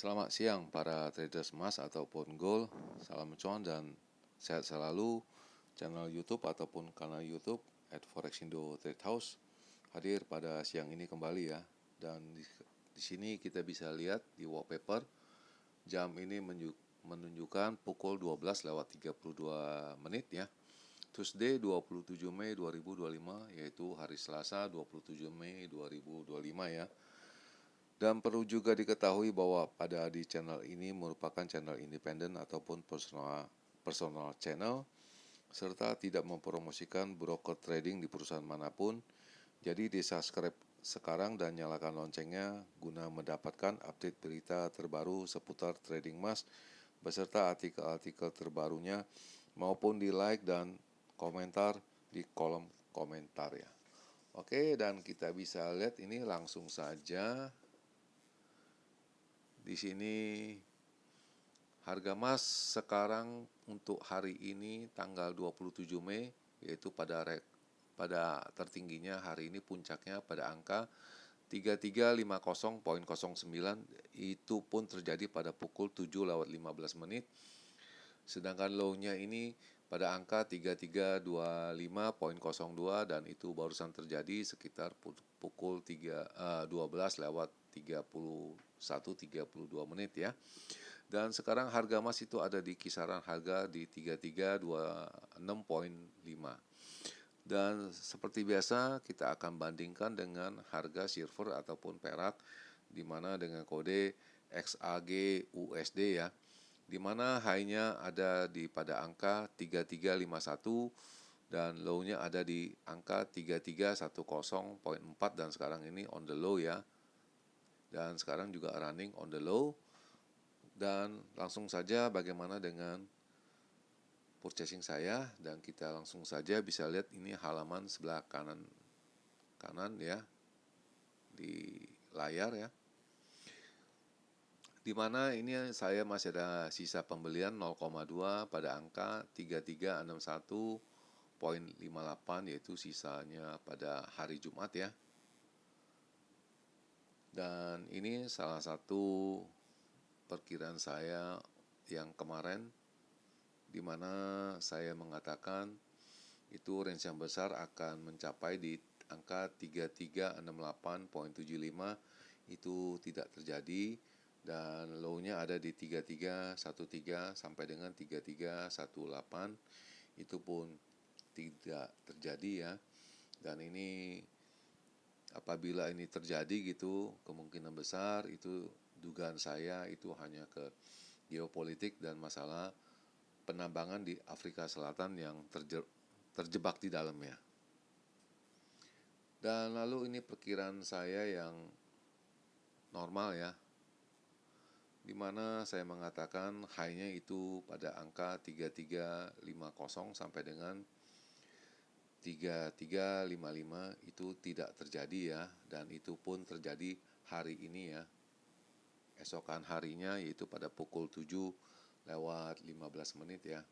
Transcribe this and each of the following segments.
Selamat siang para traders emas ataupun gold. Salam cuan dan sehat selalu. Channel YouTube ataupun kanal YouTube @forexindo Trade House hadir pada siang ini kembali ya. Dan di sini kita bisa lihat di wallpaper jam ini menunjukkan pukul 12:32 ya. Tuesday 27 Mei 2025 yaitu hari Selasa 27 Mei 2025 ya. Dan perlu juga diketahui bahwa pada di channel ini merupakan channel independen ataupun personal channel, serta tidak mempromosikan broker trading di perusahaan manapun. Jadi di subscribe sekarang dan nyalakan loncengnya guna mendapatkan update berita terbaru seputar trading emas beserta artikel-artikel terbarunya, maupun di like dan komentar di kolom komentar ya. Oke, dan kita bisa lihat ini langsung saja. Di sini harga emas sekarang untuk hari ini tanggal 27 Mei yaitu pada tertingginya hari ini puncaknya pada angka 3350.09, itu pun terjadi pada pukul 7:15. Sedangkan low-nya ini pada angka 3325.02 dan itu barusan terjadi sekitar pukul 12:31:32 ya. Dan sekarang harga emas itu ada di kisaran harga di 3326.5. Dan seperti biasa kita akan bandingkan dengan harga silver ataupun perak, di mana dengan kode XAG USD ya, di mana high-nya ada di pada angka 3351 dan low-nya ada di angka 3310.4 dan sekarang ini on the low ya. Dan sekarang juga running on the low. Dan langsung saja bagaimana dengan purchasing saya, dan kita langsung saja bisa lihat ini halaman sebelah kanan ya di layar ya, di mana ini saya masih ada sisa pembelian 0,2 pada angka 3361.58 yaitu sisanya pada hari Jumat ya. Dan ini salah satu perkiraan saya yang kemarin, di mana saya mengatakan itu range yang besar akan mencapai di angka 3368.75, itu tidak terjadi, dan low-nya ada di 3313 sampai dengan 3318, itu pun tidak terjadi ya. Dan ini apabila ini terjadi gitu, kemungkinan besar itu dugaan saya itu hanya ke geopolitik dan masalah penambangan di Afrika Selatan yang terjebak di dalamnya. Dan lalu ini perkiraan saya yang normal ya, di mana saya mengatakan high-nya itu pada angka 3350 sampai dengan 3355 itu tidak terjadi ya, dan itu pun terjadi hari ini ya, esokan harinya yaitu pada pukul 7:15 ya.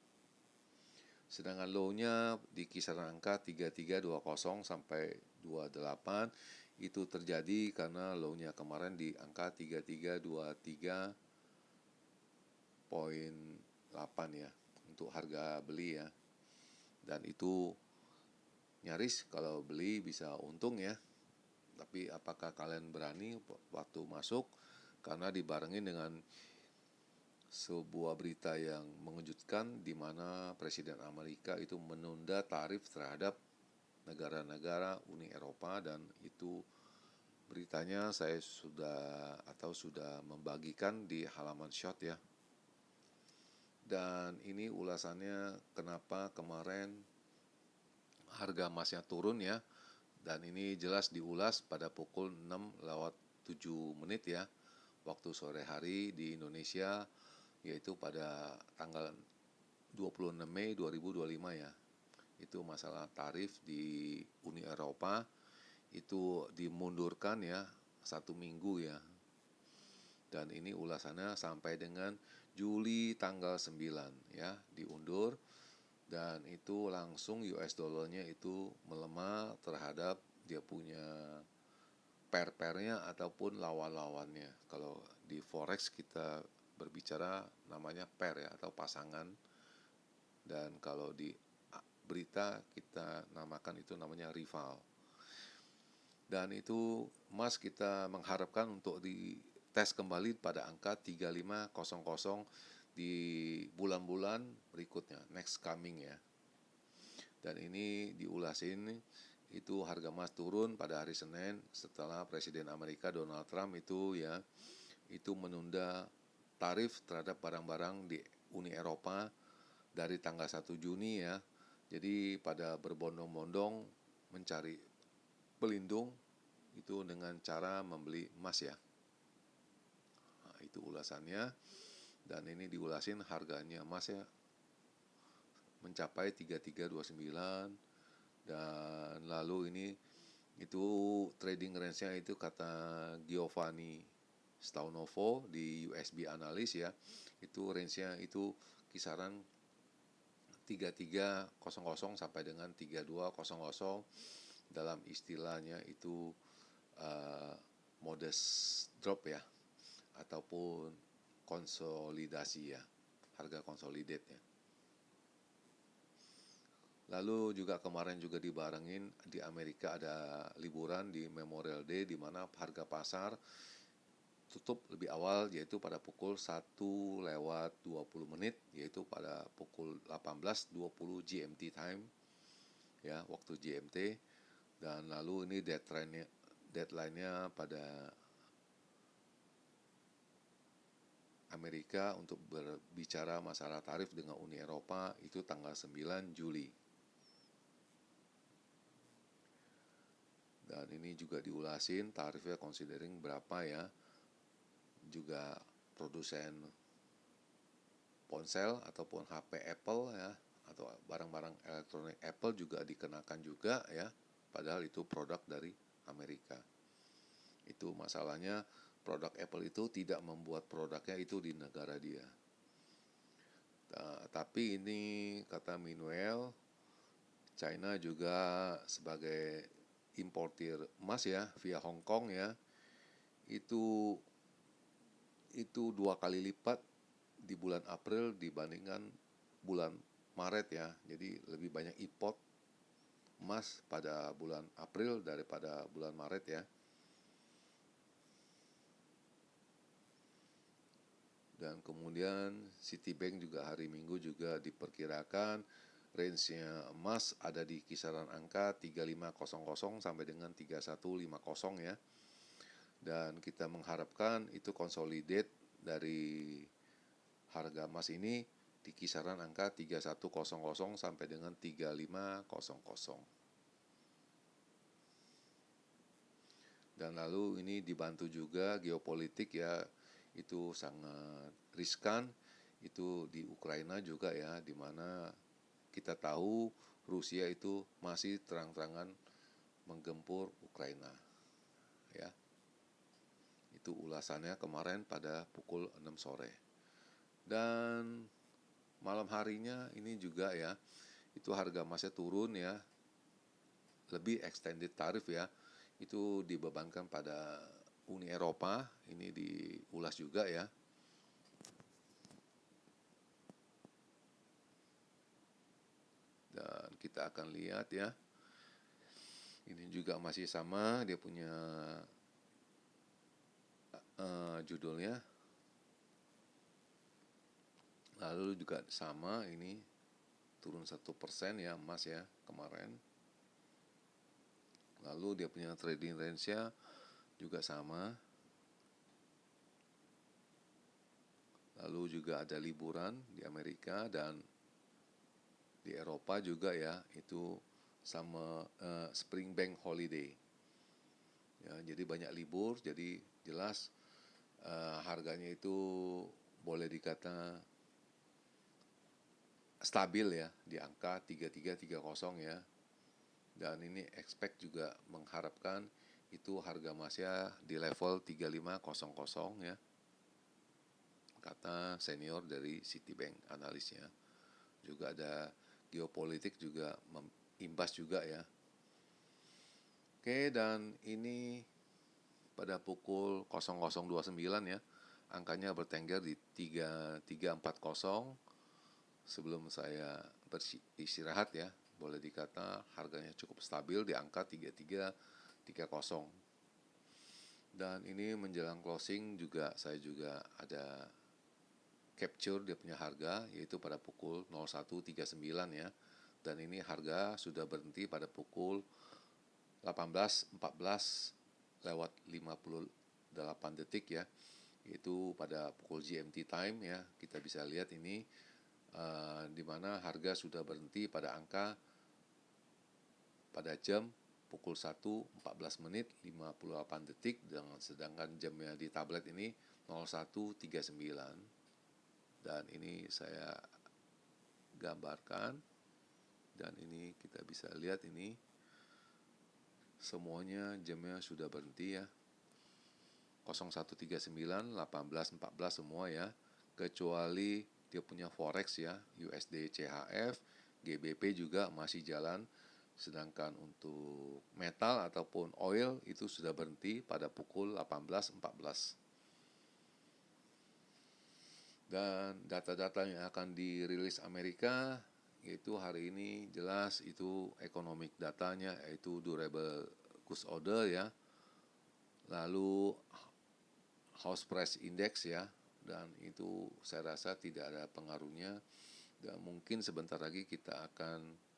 Sedangkan low-nya di kisaran angka 3320 sampai 28 itu terjadi karena low-nya kemarin di angka 3323.8 ya untuk harga beli ya. Dan itu nyaris kalau beli bisa untung ya. Tapi apakah kalian berani waktu masuk, karena dibarengin dengan sebuah berita yang mengejutkan di mana Presiden Amerika itu menunda tarif terhadap negara-negara Uni Eropa, dan itu beritanya saya sudah membagikan di halaman short ya. Dan ini ulasannya kenapa kemarin harga emasnya turun ya. Dan ini jelas diulas pada pukul 6:07 ya waktu sore hari di Indonesia, yaitu pada tanggal 26 Mei 2025 ya. Itu masalah tarif di Uni Eropa itu dimundurkan ya 1 minggu ya. Dan ini ulasannya sampai dengan Juli tanggal 9 ya diundur, dan itu langsung US dollarnya itu melemah terhadap dia punya pair-pairnya ataupun lawan-lawannya. Kalau di forex kita berbicara namanya pair ya, atau pasangan. Dan kalau di berita kita namakan itu namanya rival. Dan itu emas kita mengharapkan untuk dites kembali pada angka 3500 di bulan-bulan berikutnya, next coming ya. Dan ini diulasin, itu harga emas turun pada hari Senin setelah Presiden Amerika Donald Trump itu menunda tarif terhadap barang-barang di Uni Eropa dari tanggal 1 Juni ya. Jadi pada berbondong-bondong mencari pelindung itu dengan cara membeli emas ya. Nah, itu ulasannya. Dan ini diulasin harganya emasnya mencapai 3329. Dan lalu ini itu trading range-nya itu kata Giovanni Staunovo di USB Analyst ya, itu range-nya itu kisaran 3300 sampai dengan 3200, dalam istilahnya itu modest drop ya, ataupun konsolidasi ya, harga consolidate ya. Lalu juga kemarin juga dibarengin di Amerika ada liburan di Memorial Day, di mana harga pasar tutup lebih awal, yaitu pada pukul 1:20 yaitu pada pukul 18:20 GMT time ya, waktu GMT. Dan lalu ini deadline-nya pada Amerika untuk berbicara masalah tarif dengan Uni Eropa itu tanggal 9 Juli. Dan ini juga diulasin tarifnya considering berapa ya. Juga produsen ponsel ataupun HP Apple ya, atau barang-barang elektronik Apple juga dikenakan juga ya, padahal itu produk dari Amerika. Itu masalahnya, produk Apple itu tidak membuat produknya itu di negara dia. Tapi ini kata Minuel, China juga sebagai importir emas ya via Hong Kong ya, itu 2 kali lipat di bulan April dibandingkan bulan Maret ya. Jadi lebih banyak import emas pada bulan April daripada bulan Maret ya. Dan kemudian Citibank juga hari Minggu juga diperkirakan range-nya emas ada di kisaran angka 3500 sampai dengan 3150 ya. Dan kita mengharapkan itu consolidate dari harga emas ini di kisaran angka 3100 sampai dengan 3500. Dan lalu ini dibantu juga geopolitik ya, itu sangat riskan itu di Ukraina juga ya, di mana kita tahu Rusia itu masih terang-terangan menggempur Ukraina ya. Itu ulasannya kemarin pada pukul 6 sore. Dan malam harinya ini juga ya, itu harga emasnya turun ya, lebih extended tarif ya, itu dibebankan pada Uni Eropa. Ini diulas juga ya. Dan kita akan lihat ya, ini juga masih sama, dia punya judulnya. Lalu juga sama, ini turun 1% ya emas ya kemarin. Lalu dia punya trading range-nya juga sama. Lalu juga ada liburan di Amerika dan di Eropa juga ya, itu sama Spring Bank Holiday. Ya, jadi banyak libur, jadi jelas harganya itu boleh dikata stabil ya di angka 3330 ya. Dan ini expect juga mengharapkan itu harga emasnya di level 3500 ya, kata senior dari Citibank analisnya. Juga ada geopolitik juga imbas juga ya. Oke, dan ini pada pukul 00.29 ya. Angkanya bertengger di 3340. Sebelum saya beristirahat ya, boleh dikata harganya cukup stabil di angka 3330. Dan ini menjelang closing juga saya juga ada capture dia punya harga, yaitu pada pukul 01.39 ya. Dan ini harga sudah berhenti pada pukul 18.14 lewat 58 detik ya. Itu pada pukul GMT time ya. Kita bisa lihat ini di mana harga sudah berhenti pada angka pada jam pukul 1.14 menit 58 detik, sedangkan jamnya di tablet ini 01.39. Dan ini saya gambarkan, dan ini kita bisa lihat ini semuanya jamnya sudah berhenti ya. 01.39, 18.14 semua ya, kecuali dia punya forex ya, USD CHF, GBP juga masih jalan. Sedangkan untuk metal ataupun oil itu sudah berhenti pada pukul 18.14. Dan data-data yang akan dirilis Amerika, yaitu hari ini jelas itu economic datanya, yaitu durable goods order ya, lalu house price index ya, dan itu saya rasa tidak ada pengaruhnya. Dan mungkin sebentar lagi kita akan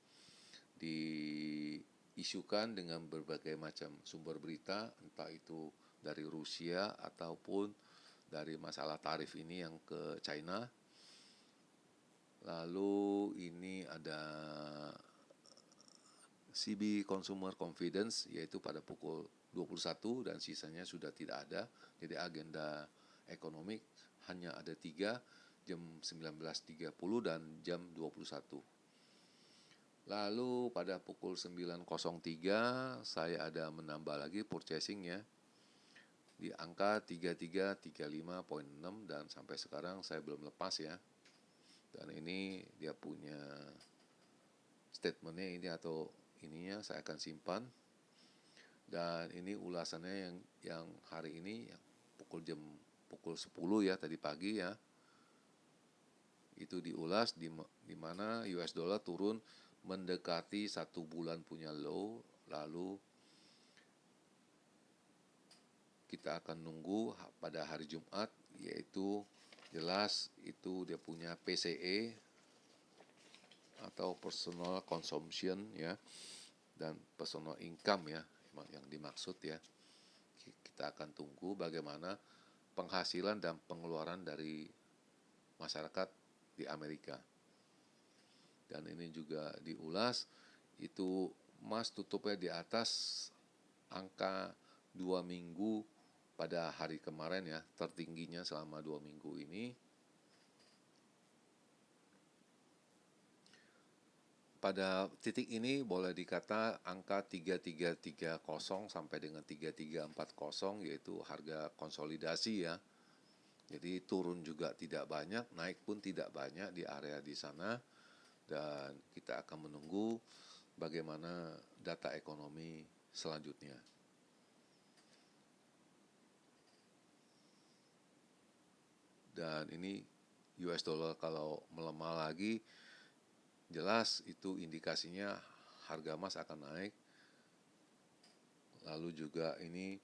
diisukan dengan berbagai macam sumber berita, entah itu dari Rusia ataupun dari masalah tarif ini yang ke China. Lalu ini ada CB Consumer Confidence, yaitu pada pukul 21 dan sisanya sudah tidak ada. Jadi agenda ekonomi hanya ada 3, jam 19.30 dan jam 21. Lalu pada pukul 9.03 saya ada menambah lagi purchasing ya, di angka 3335.6, dan sampai sekarang saya belum lepas ya. Dan ini dia punya statementnya ini, atau ininya saya akan simpan. Dan ini ulasannya yang hari ini yang pukul 10 ya, tadi pagi ya. Itu diulas di mana US dollar turun mendekati 1 bulan punya low. Lalu kita akan nunggu pada hari Jumat, yaitu jelas itu dia punya PCE atau personal consumption ya, dan personal income ya, yang dimaksud ya. Kita akan tunggu bagaimana penghasilan dan pengeluaran dari masyarakat di Amerika. Dan ini juga diulas, itu emas tutupnya di atas angka 2 minggu pada hari kemarin ya, tertingginya selama 2 minggu ini. Pada titik ini boleh dikata angka 3330 sampai dengan 3340, yaitu harga konsolidasi ya. Jadi turun juga tidak banyak, naik pun tidak banyak di area di sana. Dan kita akan menunggu bagaimana data ekonomi selanjutnya. Dan ini US dollar kalau melemah lagi, jelas itu indikasinya harga emas akan naik. Lalu juga ini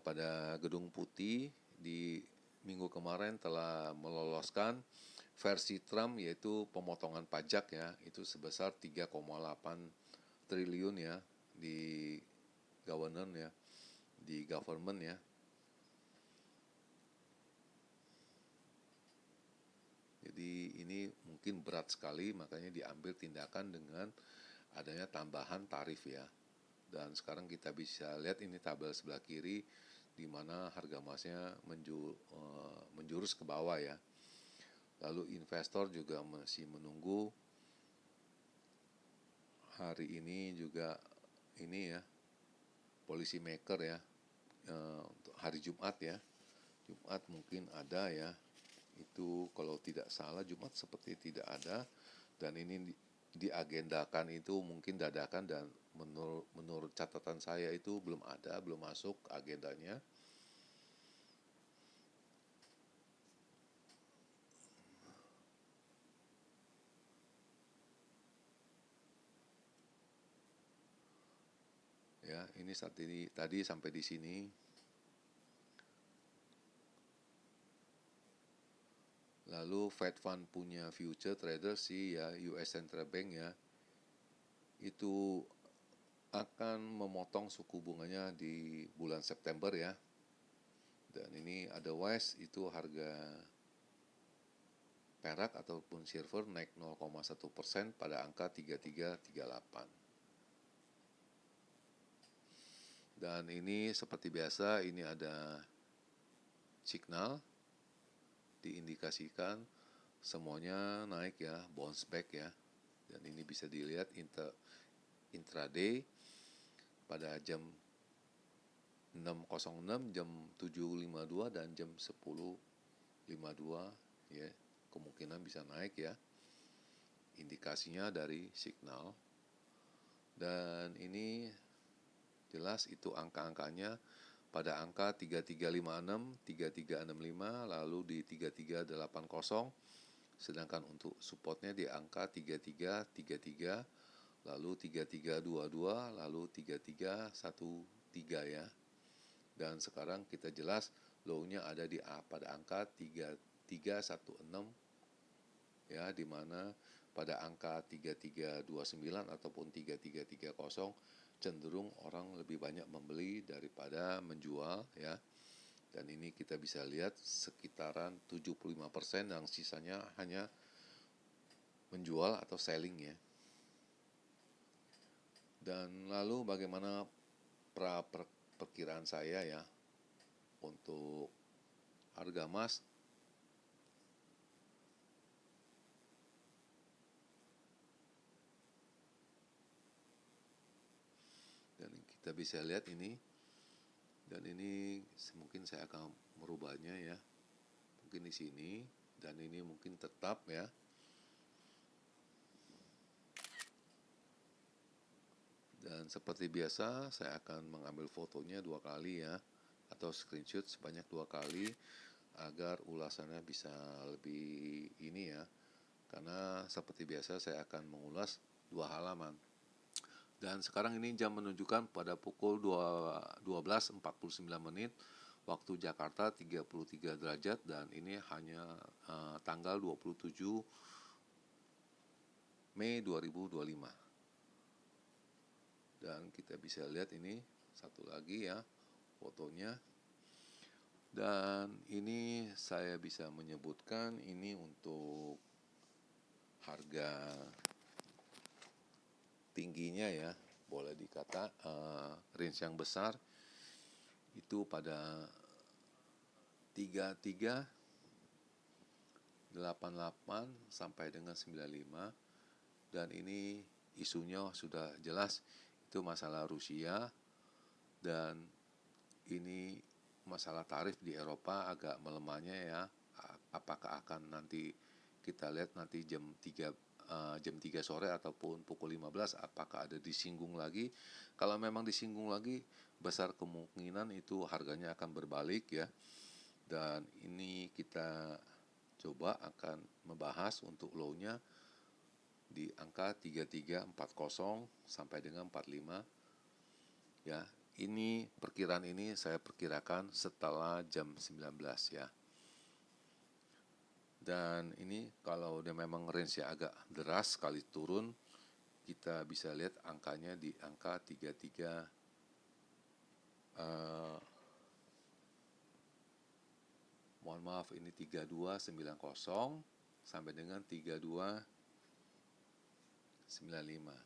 pada Gedung Putih di minggu kemarin telah meloloskan versi Trump, yaitu pemotongan pajak ya, itu sebesar 3,8 triliun ya di government ya. Jadi ini mungkin berat sekali, makanya diambil tindakan dengan adanya tambahan tarif ya. Dan sekarang kita bisa lihat ini tabel sebelah kiri, di mana harga emasnya menjurus ke bawah ya. Lalu investor juga masih menunggu hari ini juga ini ya, policy maker ya, untuk hari Jumat ya. Jumat mungkin ada ya. Itu kalau tidak salah Jumat seperti tidak ada, dan ini diagendakan itu mungkin dadakan dan menurut catatan saya itu belum masuk agendanya. Ya, ini tadi sampai di sini. Lalu Fed Fund punya future trader sih ya, US Central Bank ya, itu akan memotong suku bunganya di bulan September ya. Dan ini otherwise itu harga perak ataupun silver naik 0,1% pada angka 3338. Dan ini seperti biasa, ini ada signal diindikasikan semuanya naik ya, bounce back ya. Dan ini bisa dilihat intraday pada jam 6.06, jam 7.52 dan jam 10.52 ya, kemungkinan bisa naik ya. Indikasinya dari signal. Dan ini jelas itu angka-angkanya pada angka 3356, 3365, lalu di 3380, sedangkan untuk supportnya di angka 3333, lalu 3322, lalu 3313 ya. Dan sekarang kita jelas low-nya ada pada angka 3316 ya, di mana pada angka 3329 ataupun 3330 cenderung orang lebih banyak membeli daripada menjual ya. Dan ini kita bisa lihat sekitaran 75% yang sisanya hanya menjual atau selling ya. Dan lalu bagaimana perkiraan saya ya untuk harga emas. Dan kita bisa lihat ini, dan ini mungkin saya akan merubahnya ya, mungkin di sini, dan ini mungkin tetap ya. Dan seperti biasa saya akan mengambil fotonya 2 kali ya, atau screenshot sebanyak 2 kali agar ulasannya bisa lebih ini ya, karena seperti biasa saya akan mengulas 2 halaman. Dan sekarang ini jam menunjukkan pada pukul 12.49 menit waktu Jakarta 33 derajat, dan ini hanya tanggal 27 Mei 2025. Dan kita bisa lihat ini satu lagi ya fotonya. Dan ini saya bisa menyebutkan ini untuk harga tingginya ya, boleh dikata range yang besar itu pada 3388 sampai dengan 95. Dan ini isunya sudah jelas, itu masalah Rusia, dan ini masalah tarif di Eropa agak melemahnya ya. Apakah akan nanti kita lihat nanti jam 3 sore ataupun pukul 15 apakah ada disinggung lagi. Kalau memang disinggung lagi, besar kemungkinan itu harganya akan berbalik ya. Dan ini kita coba akan membahas untuk low-nya di angka 3340 sampai dengan 45 ya. Ini perkiraan ini saya perkirakan setelah jam 19 ya. Dan ini kalau dia memang range-nya agak deras sekali turun, kita bisa lihat angkanya di angka 33 mohon maaf, ini 3290 sampai dengan 3295.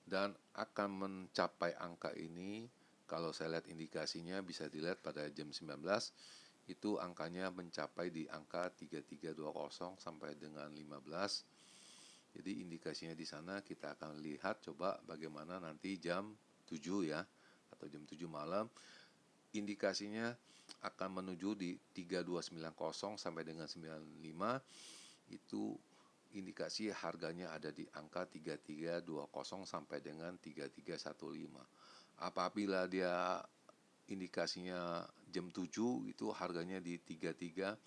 Dan akan mencapai angka ini kalau saya lihat indikasinya bisa dilihat pada jam 19 itu angkanya mencapai di angka 3320 sampai dengan 15. Jadi indikasinya di sana kita akan lihat coba bagaimana nanti jam 7 ya, atau jam 7 malam. Indikasinya akan menuju di 3290 sampai dengan 95. Itu indikasi harganya ada di angka 3320 sampai dengan 3315. Apabila dia indikasinya jam 7 itu harganya di 3360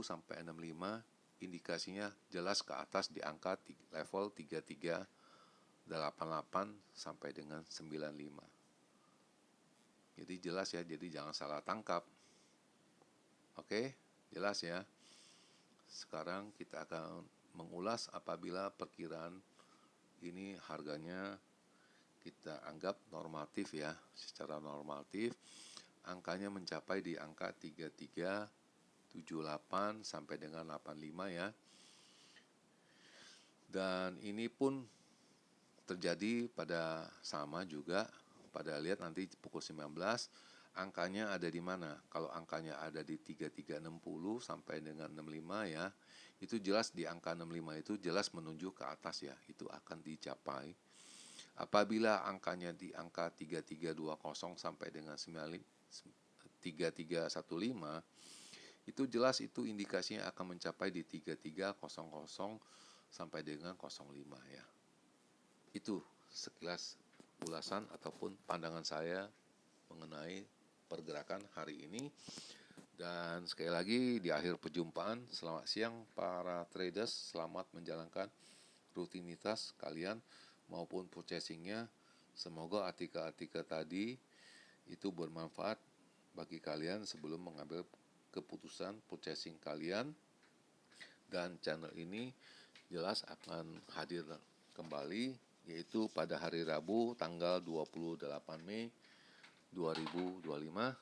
sampai 65, indikasinya jelas ke atas di angka level 3388 sampai dengan 95. Jadi jelas ya, jadi jangan salah tangkap. Oke, jelas ya. Sekarang kita akan mengulas apabila perkiraan ini harganya kita anggap normatif ya, secara normatif angkanya mencapai di angka 3378 sampai dengan 85 ya. Dan ini pun terjadi pada sama juga, pada lihat nanti pukul 19 angkanya ada di mana. Kalau angkanya ada di 3360 sampai dengan 65 ya, itu jelas di angka 65 itu jelas menunjuk ke atas ya, itu akan dicapai. Apabila angkanya di angka 3320 sampai dengan 3315, itu jelas itu indikasinya akan mencapai di 3300 sampai dengan 05 ya. Itu sekilas ulasan ataupun pandangan saya mengenai pergerakan hari ini. Dan sekali lagi di akhir perjumpaan, selamat siang para traders, selamat menjalankan rutinitas kalian maupun purchasingnya. Semoga artikel-artikel tadi itu bermanfaat bagi kalian sebelum mengambil keputusan purchasing kalian. Dan channel ini jelas akan hadir kembali, yaitu pada hari Rabu tanggal 28 Mei 2025.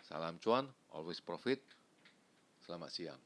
Salam cuan, always profit. Selamat siang.